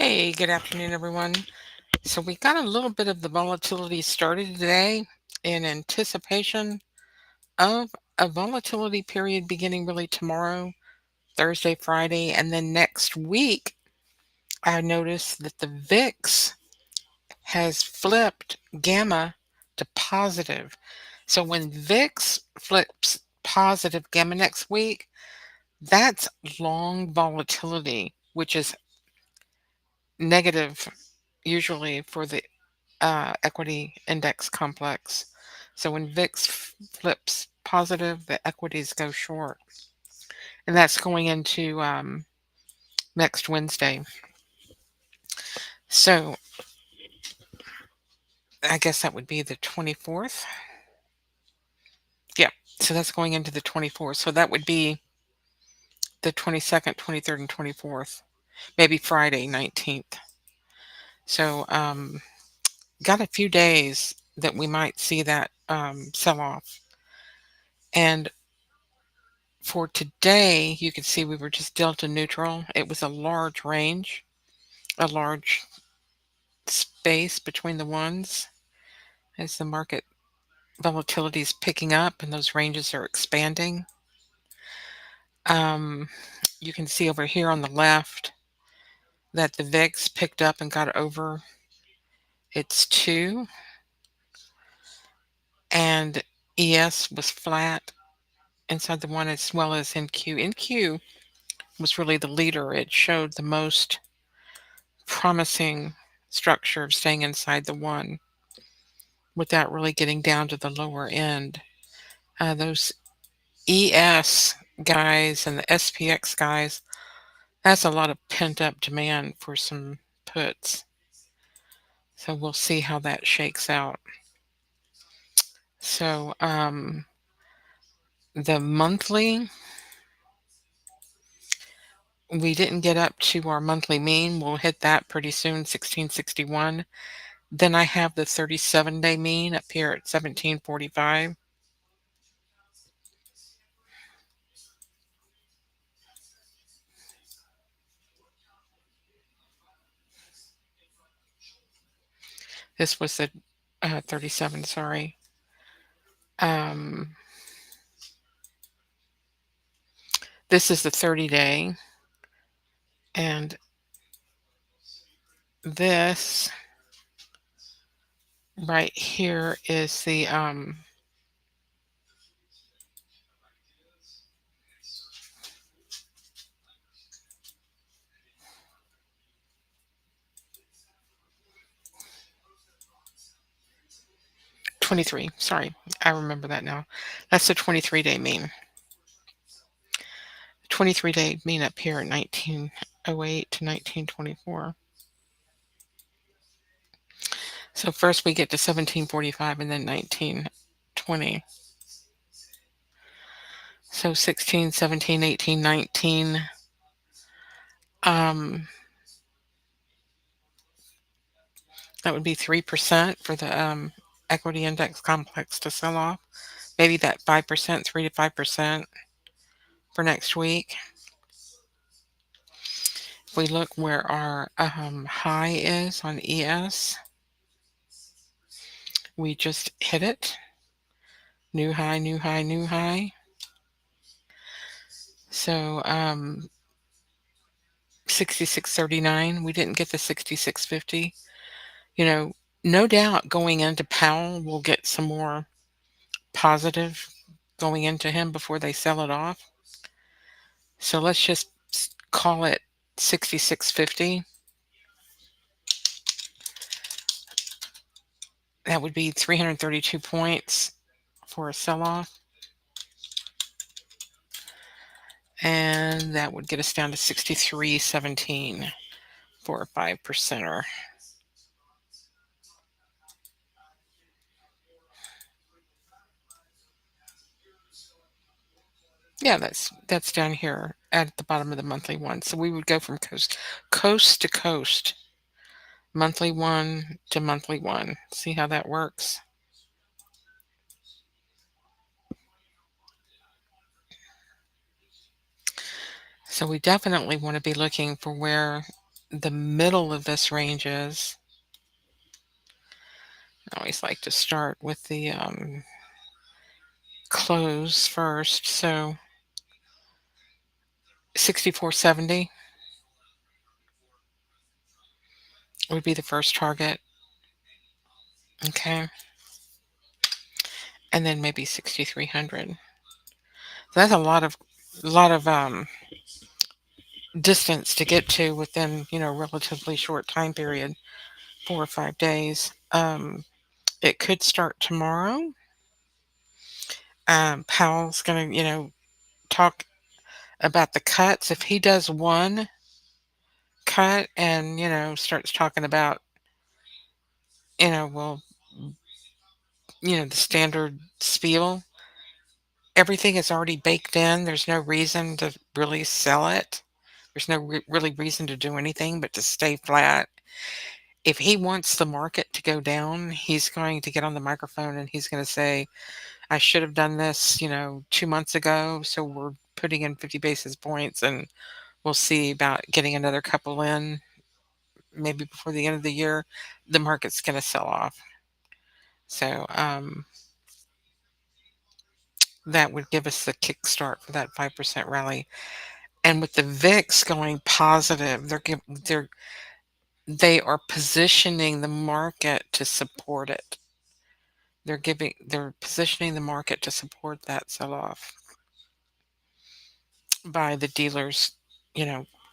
Hey, good afternoon, everyone. So we got a little bit of the volatility started today in anticipation of a volatility period beginning really tomorrow, Thursday, Friday, and then next week. I noticed that the VIX has flipped gamma to positive. So when VIX flips positive gamma next week, that's long volatility, which is negative usually for the equity index complex. So when VIX flips positive, the equities go short. And that's going into next Wednesday. So I guess that would be the 24th. Yeah. So that's going into the 24th. So that would be the 22nd, 23rd, and 24th. Maybe Friday, 19th. So got a few days that we might see that sell off. And for today, you could see we were just delta neutral. It was a large range, a large space between the ones as the market volatility is picking up and those ranges are expanding. Um, you can see over here on the left that the VIX picked up and got over its 2, and ES was flat inside the 1 as well as NQ. NQ was really the leader. It showed the most promising structure of staying inside the 1 without really getting down to the lower end. Those ES guys and the SPX guys, that's a lot of pent up demand for some puts. So we'll see how that shakes out. So the monthly, we didn't get up to our monthly mean. We'll hit that pretty soon, 1661. Then I have the 37-day mean up here at 1745. This was the 37, sorry. Um, this is the 30-day. And this right here is the 23. Sorry, I remember that now. That's the 23-day mean. 23-day mean up here at 1908 to 1924. So first we get to 1745 and then 1920. So 16, 17, 18, 19. That would be 3% for the equity index complex to sell off. Maybe that 5%, 3 to 5% for next week. If we look where our high is on ES, we just hit it. New high, new high, new high. So 66.39. We didn't get the 66.50. You know, no doubt going into Powell, we'll get some more positive going into him before they sell it off. So let's just call it 66.50. That would be 332 points for a sell-off. And that would get us down to 63.17 for a 5%er. Yeah, that's down here at the bottom of the monthly one. So we would go from coast to coast, monthly one to monthly one. See how that works? So we definitely want to be looking for where the middle of this range is. I always like to start with the close first. So 64.70 would be the first target. Okay. And then maybe 6,300. So that's a lot of distance to get to within, relatively short time period, 4 or 5 days. It could start tomorrow. Powell's going to, talk about the cuts. If he does one cut and, starts talking about, well, the standard spiel, everything is already baked in. There's no reason to really sell it. There's no really reason to do anything but to stay flat. If he wants the market to go down, he's going to get on the microphone and he's going to say, I should have done this, 2 months ago. So we're putting in 50 basis points and we'll see about getting another couple in maybe before the end of the year. The market's going to sell off. So that would give us the kickstart for that 5% rally. And with the VIX going positive, they are positioning the market to support it. They're positioning the market to support that sell-off by the dealers,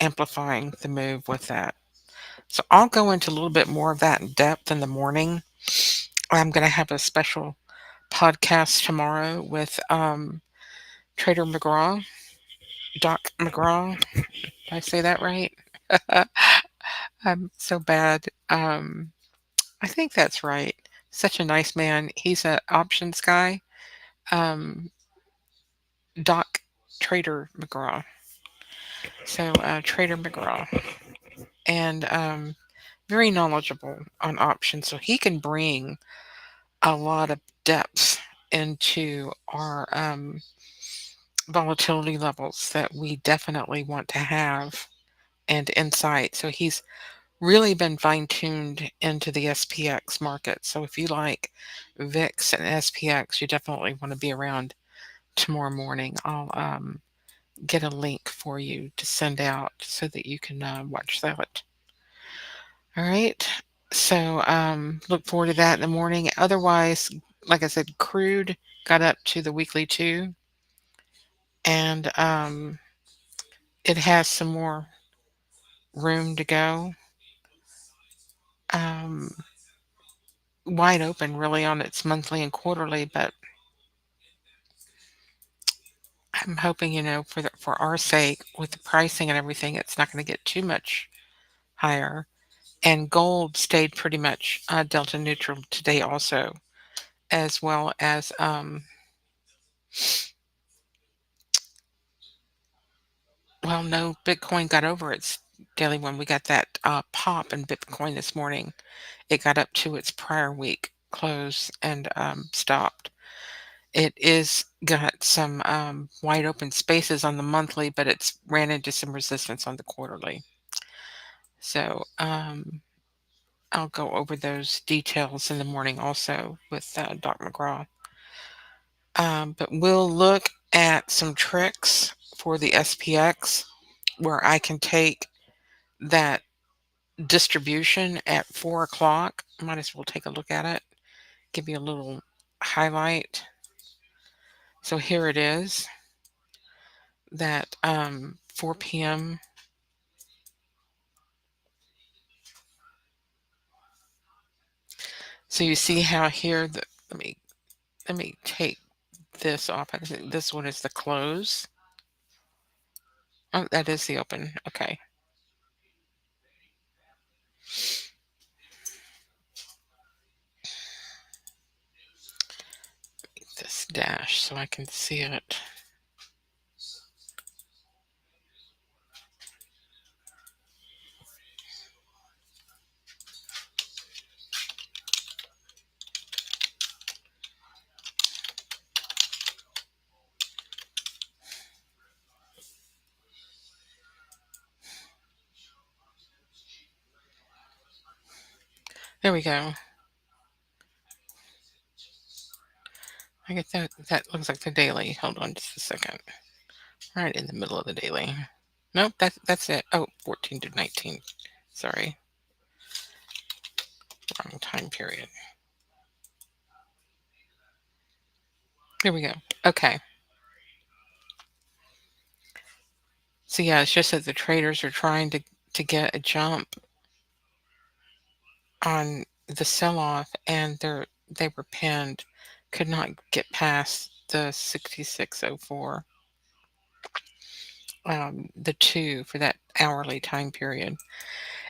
amplifying the move with that. So I'll go into a little bit more of that in depth in the morning. I'm going to have a special podcast tomorrow with Trader McGraw, Doc McGraw. Did I say that right? I'm so bad. I think that's right. Such a nice man. He's an options guy. Um, Doc Trader McGraw. So Trader McGraw, and very knowledgeable on options. So he can bring a lot of depth into our volatility levels that we definitely want to have, and insight. So he's really been fine-tuned into the SPX market. So if you like VIX and SPX, you definitely want to be around tomorrow morning. I'll get a link for you to send out so that you can watch that. All right. So look forward to that in the morning. Otherwise, like I said, crude got up to the weekly 2, and it has some more room to go. Um, Wide open really on its monthly and quarterly, but I'm hoping, for our sake, with the pricing and everything, it's not going to get too much higher. And gold stayed pretty much delta neutral today also, as well as well, no, Bitcoin got over its daily one. We got that pop in Bitcoin this morning. It got up to its prior week close and stopped. It is got some wide open spaces on the monthly, but it's ran into some resistance on the quarterly. So I'll go over those details in the morning also with Doc McGraw. But we'll look at some tricks for the SPX where I can take that distribution at 4 o'clock. Might as well take a look at it, give you a little highlight. So here it is, that 4 p.m. So you see how here let me take this off. I think this one is the close. Oh, that is the open. Okay. This dash so I can see it. There we go. I get that. That looks like the daily. Hold on just a second. Right in the middle of the daily. Nope, that's it. Oh, 14 to 19. Sorry, wrong time period. Here we go. Okay. So yeah, it's just that the traders are trying to get a jump on the sell-off, and they were pinned, could not get past the 6604, the 2 for that hourly time period.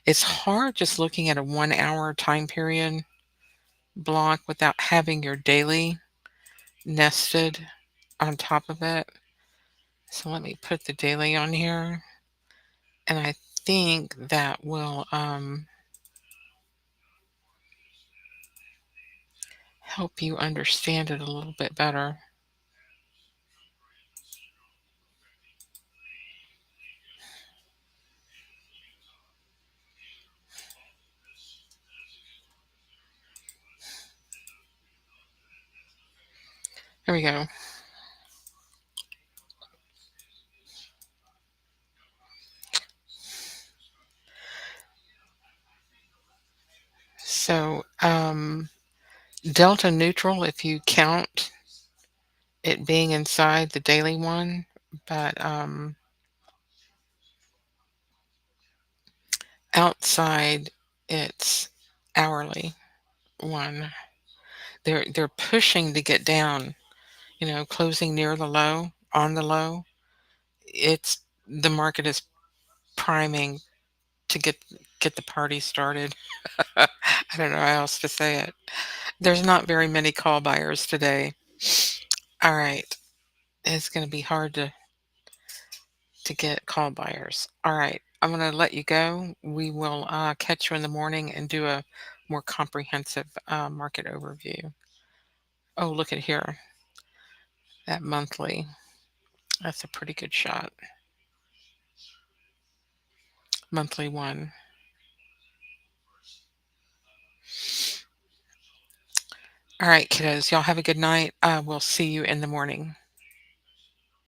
It's hard just looking at a 1-hour time period block without having your daily nested on top of it. So let me put the daily on here, and I think that will help you understand it a little bit better. Here we go. So delta neutral if you count it being inside the daily one, but outside it's hourly one. They're pushing to get down, closing near the low, on the low. It's the market is priming to get the party started. I don't know how else to say it. There's not very many call buyers today. All right. It's going to be hard to get call buyers. All right. I'm going to let you go. We will catch you in the morning and do a more comprehensive market overview. Oh, look at here. That monthly. That's a pretty good shot. Monthly one. All right, kiddos. Y'all have a good night. We'll see you in the morning.